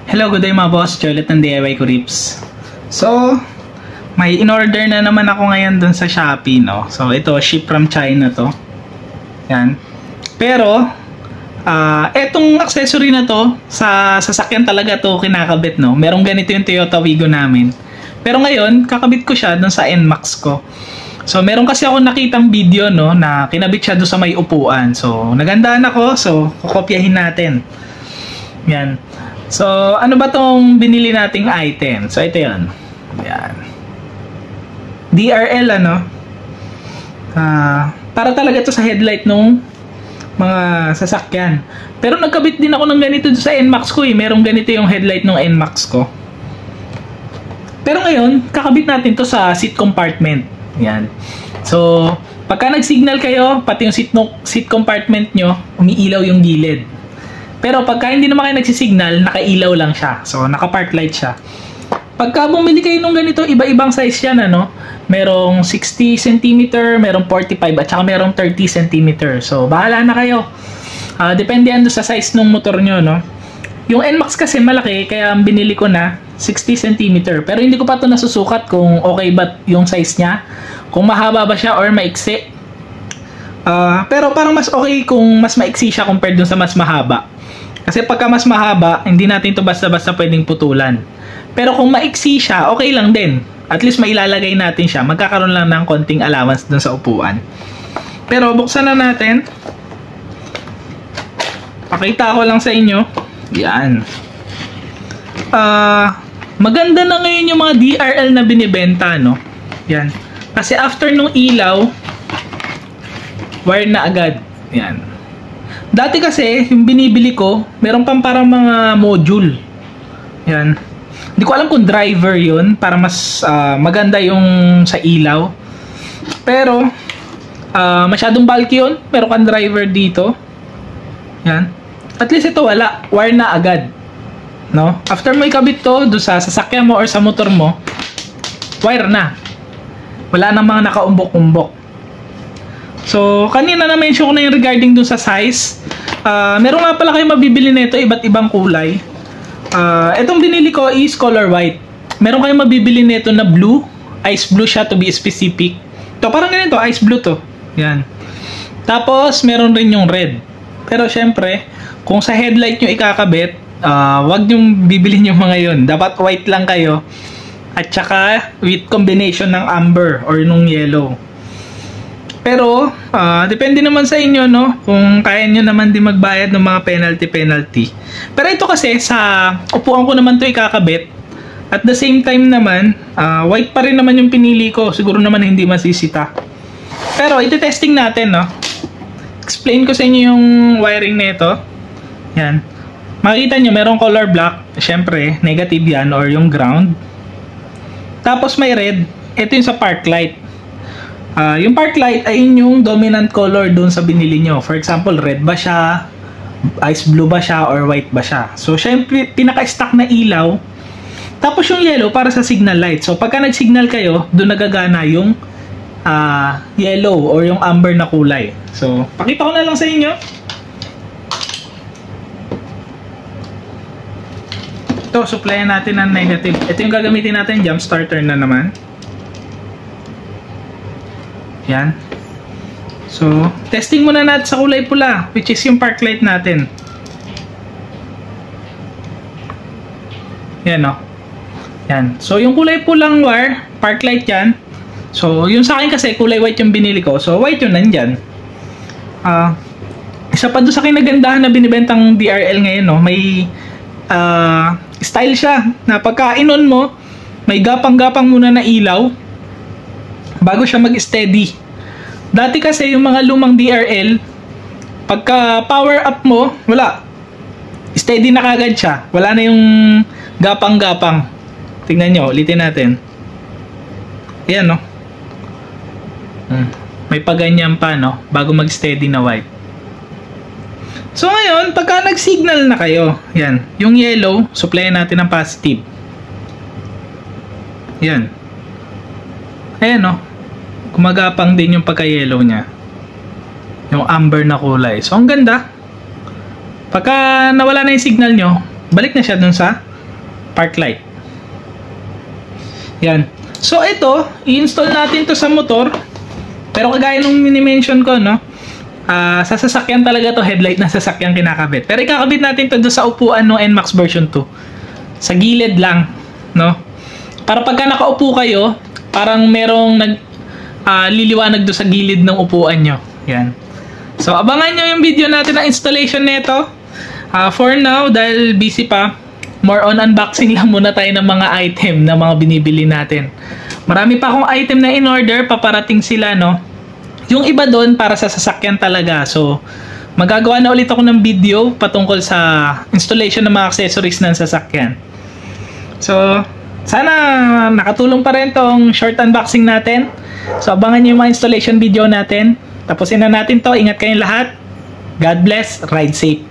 Hello, good day mga boss. Cholet ng DIY Kurips. So, may in-order na naman ako ngayon dun sa Shopee, no? So, ito, ship from China to. Yan. Pero, etong accessory na to, sa sasakyan talaga to kinakabit, no? Merong ganito yung Toyota Wigo namin. Pero ngayon, kakabit ko siya dun sa NMAX ko. So, meron kasi ako nakitang video, no, na kinabit siya dun sa may upuan. So, nagandaan ako. So, kukopyahin natin. Yan. So, ano ba tong binili nating item? So, ito yun. Yan. DRL, ano? Para talaga to sa headlight nung mga sasakyan. Pero nagkabit din ako ng ganito sa NMAX ko eh. Merong ganito yung headlight ng NMAX ko. Pero ngayon, kakabit natin to sa seat compartment. Yan. So, pagka nag-signal kayo, pati yung seat compartment nyo, umiilaw yung gilid. Pero pagka hindi naman kayo nagsisignal, nakailaw lang siya. So, naka-park light siya. Pagka bumili kayo nung ganito, iba-ibang size yan, ano? Merong 60 cm, merong 45, at saka merong 30 cm. So, bahala na kayo. Depende yan sa size ng motor nyo, no? Yung NMAX kasi malaki, kaya ang binili ko na 60 cm. Pero hindi ko pa ito nasusukat kung okay ba yung size niya. Kung mahaba ba siya or maiksi. Pero parang mas okay kung mas maiksi siya compared dun sa mas mahaba. Kasi pagka mas mahaba, hindi natin ito basta-basta pwedeng putulan. Pero kung maiksi siya, okay lang din. At least mailalagay natin siya. Magkakaroon lang ng konting allowance dun sa upuan. Pero buksan na natin. Pakita ko lang sa inyo. Yan. Maganda na ngayon yung mga DRL na binibenta, no? Yan. Kasi after nung ilaw, wire na agad. Yan. Dati kasi, yung binibili ko, meron pang parang mga module. Yan. Hindi ko alam kung driver yun, para mas maganda yung sa ilaw. Pero, masyadong bulky yun. Meron kang driver dito. Yan. At least ito wala. Wire na agad. No? After mo ikabit to, doon sa sasakyan mo or sa motor mo, wire na. Wala nang mga nakaumbok-umbok. So, kanina na-mention ko na yung regarding dun sa size. Meron nga pala kayo mabibili nito, iba't ibang kulay. Itong binili ko is color white. Meron kayong mabibili nito na blue. Ice blue siya to be specific. To parang ganito, ice blue to. Yan. Tapos, meron rin yung red. Pero syempre, kung sa headlight nyo ikakabit, wag nyong bibilin yung mga yun. Dapat white lang kayo. At saka, with combination ng amber or nung yellow. Pero, depende naman sa inyo, no? Kung kaya nyo naman din magbayad ng mga penalty. Pero ito kasi, sa upuan ko naman to ikakabit. At the same time naman, white pa rin naman yung pinili ko. Siguro naman hindi masisita. Pero, iti-testing natin, no? Explain ko sa inyo yung wiring nito. Yan. Makikita nyo, merong color black. Siyempre, negative yan or yung ground. Tapos may red. Ito yung sa park light. Yung park light ay yung dominant color dun sa binili nyo. For example, red ba siya, ice blue ba siya, or white ba siya. So, syempre, pinaka-stack na ilaw. Tapos yung yellow para sa signal light. So, pagka nag-signal kayo, dun nagagana yung yellow or yung amber na kulay. So, pakita ko na lang sa inyo. Ito, supplyan natin ng negative. Ito yung gagamitin natin, jump starter na naman. Yan. So, testing muna natin sa kulay pula, which is yung park light natin. Yan, no? Yan. So, yung kulay pulang wire, park light yan. So, yung sa akin kasi, kulay white yung binili ko. So, white yun nandyan. Isa pa doon sa kinagandahan na binibentang DRL ngayon, no? May style siya na pagka in-on mo, may gapang-gapang muna na ilaw bago siya mag-steady. Dati kasi yung mga lumang DRL, pagka power up mo, wala. Steady na kagad siya. Wala na yung gapang-gapang. Tingnan nyo, ulitin natin. Ayan, no? May paganyan pa, no? Bago mag-steady na white. So ngayon, pagka nag-signal na kayo, yan. Yung yellow, supplyan natin ng positive. Yan. Ayan, no? Gumagapang din yung pagka-yellow niya. Yung amber na kulay. So, ang ganda. Pagka nawala na yung signal nyo, balik na siya dun sa park light. Yan. So ito, i-install natin to sa motor. Pero kagaya nung mini-mention ko, no? Sa sasakyan talaga to, headlight na sasakyan kinakabit. Pero ikakabit natin to doon sa upuan ng NMAX version 2. Sa gilid lang, no? Para pagka nakaupo kayo, parang merong liliwanag doon sa gilid ng upuan nyo. Yan. So abangan nyo yung video natin ng installation nito. For now, dahil busy pa, more on unboxing lang muna tayo ng mga item na mga binibili natin. Marami pa akong item na in order, paparating sila, no? Yung iba doon para sa sasakyan talaga. So, magagawa na ulit ako ng video patungkol sa installation ng mga accessories ng sasakyan. So, sana nakatulong pa rin tong short unboxing natin. So, abangan nyo yung mga installation video natin. Tapusin na natin to. Ingat kayong lahat. God bless. Ride safe.